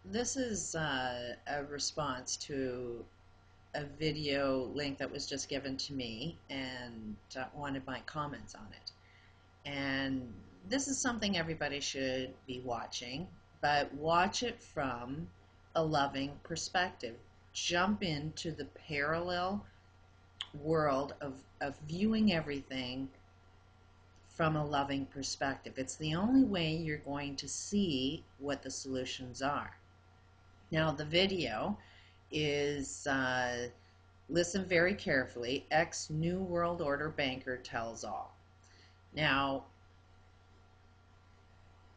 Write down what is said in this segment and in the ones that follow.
This is a response to a video link that was just given to me and wanted my comments on it. And this is something everybody should be watching, but watch it from a loving perspective. Jump into the parallel world of viewing everything from a loving perspective. It's the only way you're going to see what the solutions are. Now, the video is listen very carefully. Ex New World Order banker tells all. Now,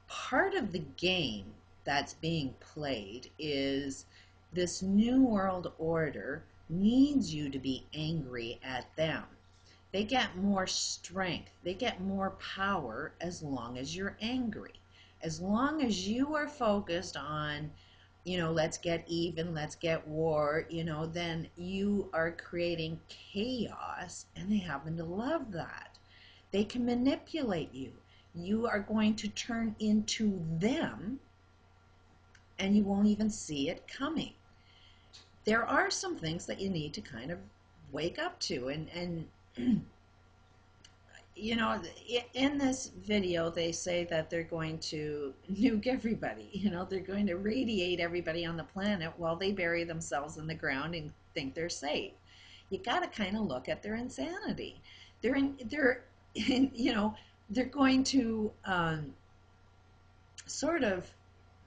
part of the game that's being played is this New World Order needs you to be angry at them. They get more strength, they get more power as long as you're angry. As long as you are focused on, let's get even, let's get war, then you are creating chaos, and they happen to love that. They can manipulate you. You are going to turn into them, and you won't even see it coming. There are some things that you need to kind of wake up to, and in this video, they say that they're going to nuke everybody. They're going to radiate everybody on the planet while they bury themselves in the ground and think they're safe. You got to kind of look at their insanity. They're going to sort of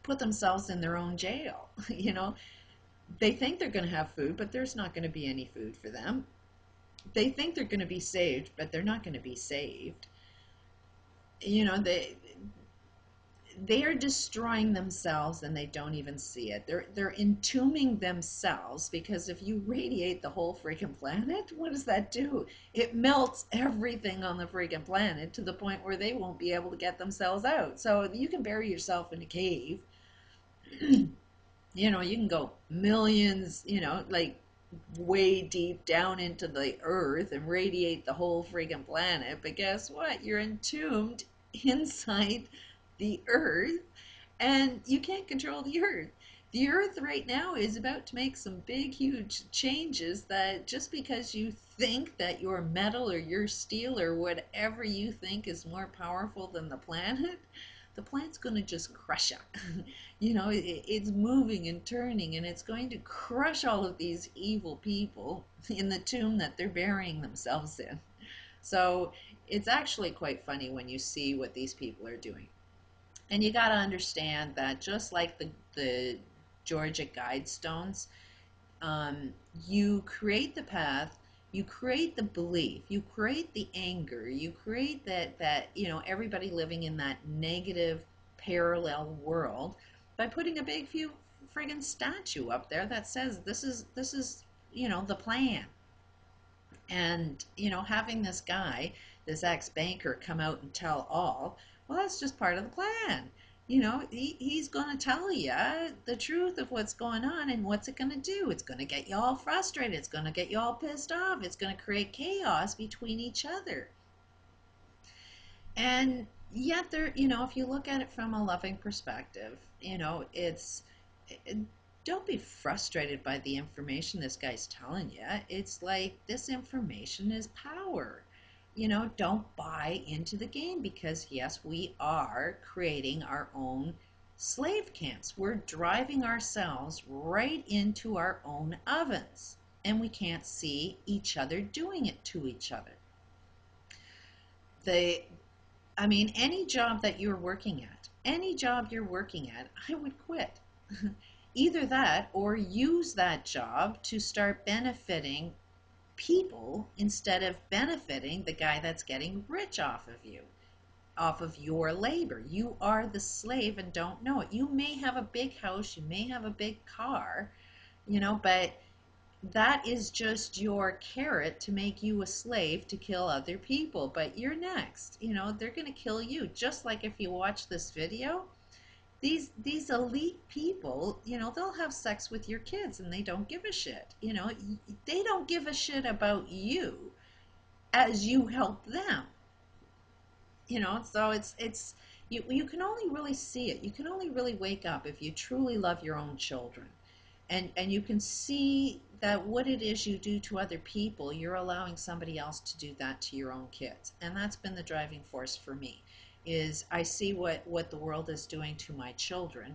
put themselves in their own jail. They think they're going to have food, but there's not going to be any food for them. They think they're going to be saved, but they're not going to be saved. They are destroying themselves, and they don't even see it. They're entombing themselves, because if you radiate the whole freaking planet, what does that do? It melts everything on the freaking planet to the point where they won't be able to get themselves out. So you can bury yourself in a cave. You can go millions, like way deep down into the earth and radiate the whole friggin' planet. But guess what? You're entombed inside the earth, and you can't control the earth. The earth right now is about to make some big, huge changes that just because you think that your metal or your steel or whatever you think is more powerful than the planet's going to just crush it. It's moving and turning, and it's going to crush all of these evil people in the tomb that they're burying themselves in. So it's actually quite funny when you see what these people are doing. And you got to understand that just like the Georgia Guidestones, you create the path, you create the belief, you create the anger, you create that everybody living in that negative parallel world by putting a big few friggin' statue up there that says this is the plan. And having this guy, this ex-banker, come out and tell all, well, that's just part of the plan. He's going to tell you the truth of what's going on, and what's it going to do? It's going to get you all frustrated. It's going to get you all pissed off. It's going to create chaos between each other. And yet if you look at it from a loving perspective, don't be frustrated by the information this guy's telling you. It's like, this information is power. Don't buy into the game, because yes, we are creating our own slave camps. We're driving ourselves right into our own ovens, and we can't see each other doing it to each other. Any job that you're working at, I would quit. Either that, or use that job to start benefiting people instead of benefiting the guy that's getting rich off of you, off of your labor. You are the slave and don't know it. You may have a big house, you may have a big car, but that is just your carrot to make you a slave to kill other people. But you're next. They're going to kill you. Just like if you watch this video, these elite people, they'll have sex with your kids, and they don't give a shit. They don't give a shit about you as you help them. So it's You can only really see it. You can only really wake up if you truly love your own children. And you can see that what it is you do to other people, you're allowing somebody else to do that to your own kids. And that's been the driving force for me, is I see what the world is doing to my children.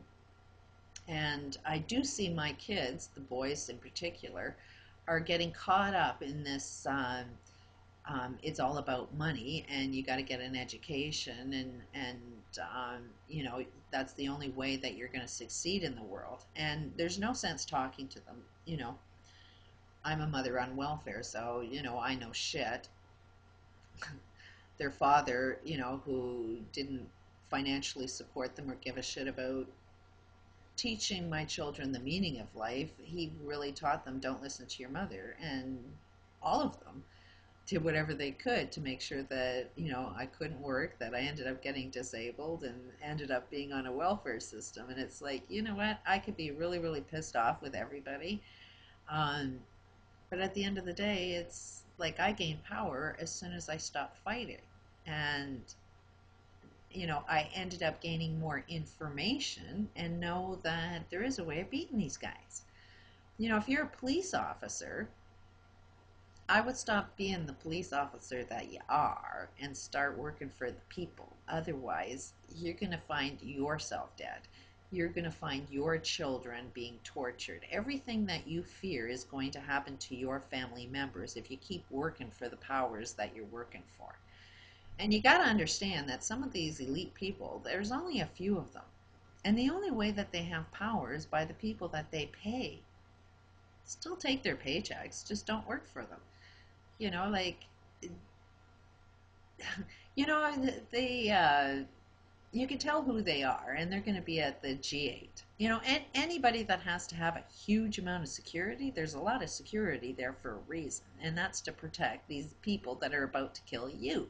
And I do see my kids, the boys in particular, are getting caught up in this. It's all about money, and you got to get an education, and you know, that's the only way that you're going to succeed in the world. And there's no sense talking to them. You know, I'm a mother on welfare, so you know I know shit. Their father, you know, who didn't financially support them or give a shit about teaching my children the meaning of life, he really taught them, don't listen to your mother. And all of them did whatever they could to make sure that, you know, I couldn't work, that I ended up getting disabled and ended up being on a welfare system. And it's like, you know what, I could be really, really pissed off with everybody. Um, but at the end of the day, it's like I gain power as soon as I stop fighting. And you know, I ended up gaining more information and know that there is a way of beating these guys. You know, if you're a police officer, I would stop being the police officer that you are and start working for the people. Otherwise, you're going to find yourself dead. You're going to find your children being tortured. Everything that you fear is going to happen to your family members if you keep working for the powers that you're working for. And you got to understand that some of these elite people, there's only a few of them. And the only way that they have power is by the people that they pay. Still take their paychecks, just don't work for them. You know, like, you know, you can tell who they are, and they're going to be at the G8. You know, anybody that has to have a huge amount of security, there's a lot of security there for a reason, and that's to protect these people that are about to kill you.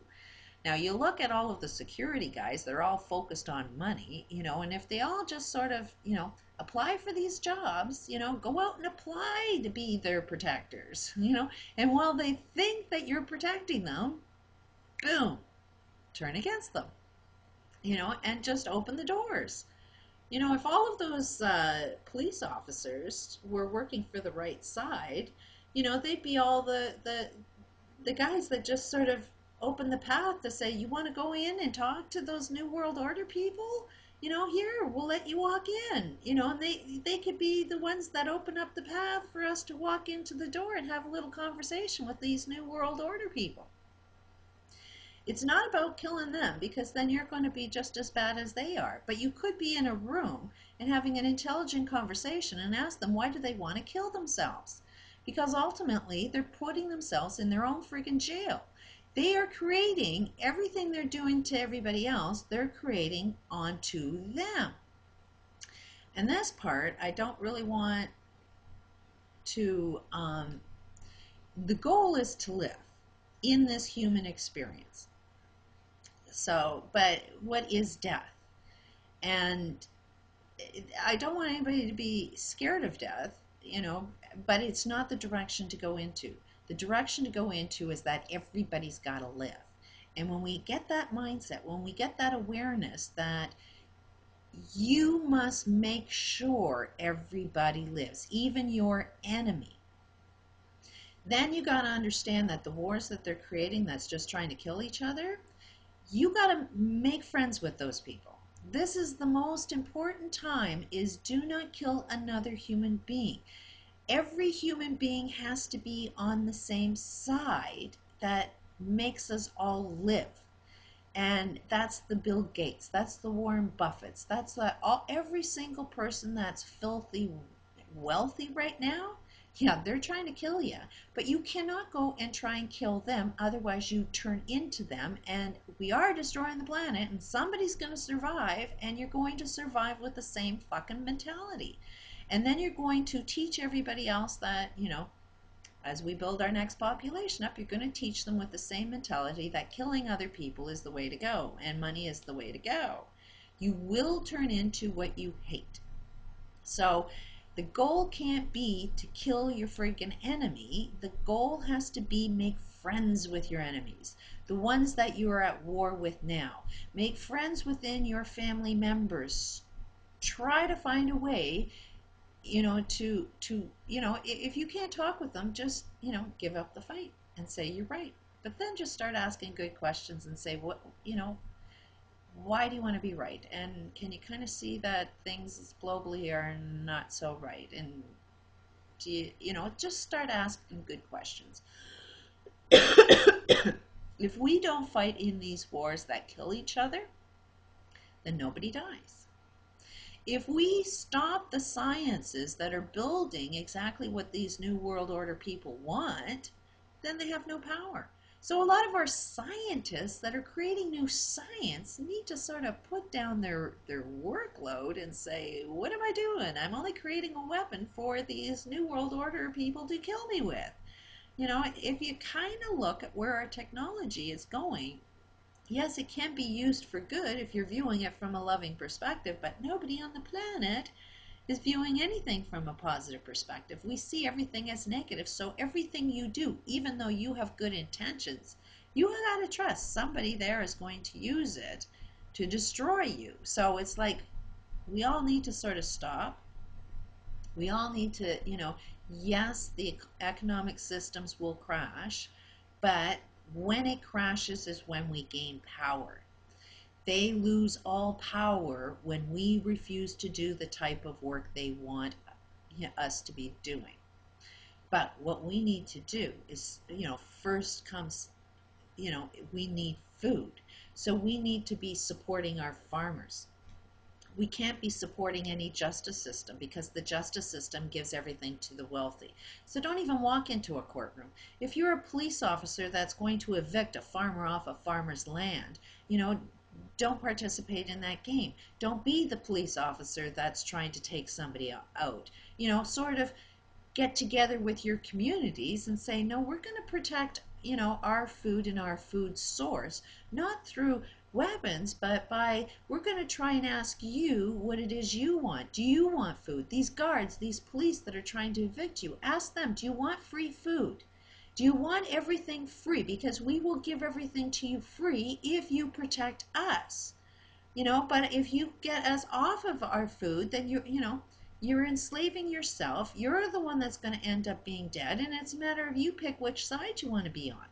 Now, you look at all of the security guys, they're all focused on money, you know, and if they all just sort of, you know, apply for these jobs, you know, go out and apply to be their protectors, you know, and while they think that you're protecting them, boom, turn against them, you know, and just open the doors. You know, if all of those police officers were working for the right side, you know, they'd be all the guys that just sort of open the path to say, you want to go in and talk to those New World Order people? You know, here, we'll let you walk in. You know, and they could be the ones that open up the path for us to walk into the door and have a little conversation with these New World Order people. It's not about killing them, because then you're going to be just as bad as they are. But you could be in a room and having an intelligent conversation and ask them, why do they want to kill themselves? Because ultimately, they're putting themselves in their own freaking jail. They are creating everything they're doing to everybody else, they're creating onto them. And this part, I don't really want to, the goal is to live in this human experience. So, but what is death? And I don't want anybody to be scared of death, you know, but it's not the direction to go into. The direction to go into is that everybody's got to live. And when we get that mindset, when we get that awareness that you must make sure everybody lives, even your enemy, then you got to understand that the wars that they're creating that's just trying to kill each other, you got to make friends with those people. This is the most important time, is do not kill another human being. Every human being has to be on the same side that makes us all live. And that's the Bill Gates, that's the Warren Buffetts, that's every single person that's filthy wealthy right now. Yeah, they're trying to kill you, but you cannot go and try and kill them, otherwise you turn into them, and we are destroying the planet, and somebody's going to survive, and you're going to survive with the same fucking mentality. And then you're going to teach everybody else that, you know, as we build our next population up, you're going to teach them with the same mentality that killing other people is the way to go, and money is the way to go. You will turn into what you hate. So the goal can't be to kill your freaking enemy. The goal has to be make friends with your enemies, the ones that you are at war with now. Make friends within your family members. Try to find a way, if you can't talk with them, just, give up the fight and say you're right. But then just start asking good questions and say, why do you want to be right? And can you kind of see that things globally are not so right? And do just start asking good questions. If we don't fight in these wars that kill each other, then nobody dies. If we stop the sciences that are building exactly what these New World Order people want, then they have no power. So a lot of our scientists that are creating new science need to sort of put down their workload and say, what am I doing? I'm only creating a weapon for these New World Order people to kill me with. If you kind of look at where our technology is going, yes, it can be used for good if you're viewing it from a loving perspective, but nobody on the planet is viewing anything from a positive perspective. We see everything as negative, so everything you do, even though you have good intentions, you got to trust somebody there is going to use it to destroy you. So it's like we all need to sort of stop. We all need to, yes, the economic systems will crash, but when it crashes is when we gain power. They lose all power when we refuse to do the type of work they want us to be doing. But what we need to do is, first comes, we need food. So we need to be supporting our farmers. We can't be supporting any justice system because the justice system gives everything to the wealthy. So don't even walk into a courtroom. If you're a police officer that's going to evict a farmer off a farmer's land, don't participate in that game. Don't be the police officer that's trying to take somebody out. Sort of get together with your communities and say, no, we're going to protect, our food and our food source, not through weapons, but by, we're going to try and ask you what it is you want. Do you want food? These guards, these police that are trying to evict you, ask them, do you want free food? Do you want everything free? Because we will give everything to you free if you protect us. But if you get us off of our food, then you're enslaving yourself. You're the one that's going to end up being dead, and it's a matter of you pick which side you want to be on.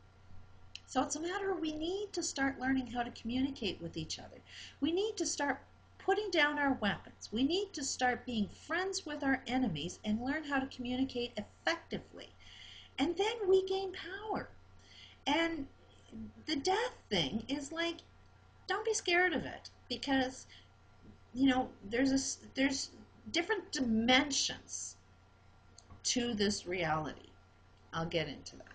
So it's a matter of we need to start learning how to communicate with each other. We need to start putting down our weapons. We need to start being friends with our enemies and learn how to communicate effectively. And then we gain power. And the death thing is like, don't be scared of it, because there's different dimensions to this reality. I'll get into that.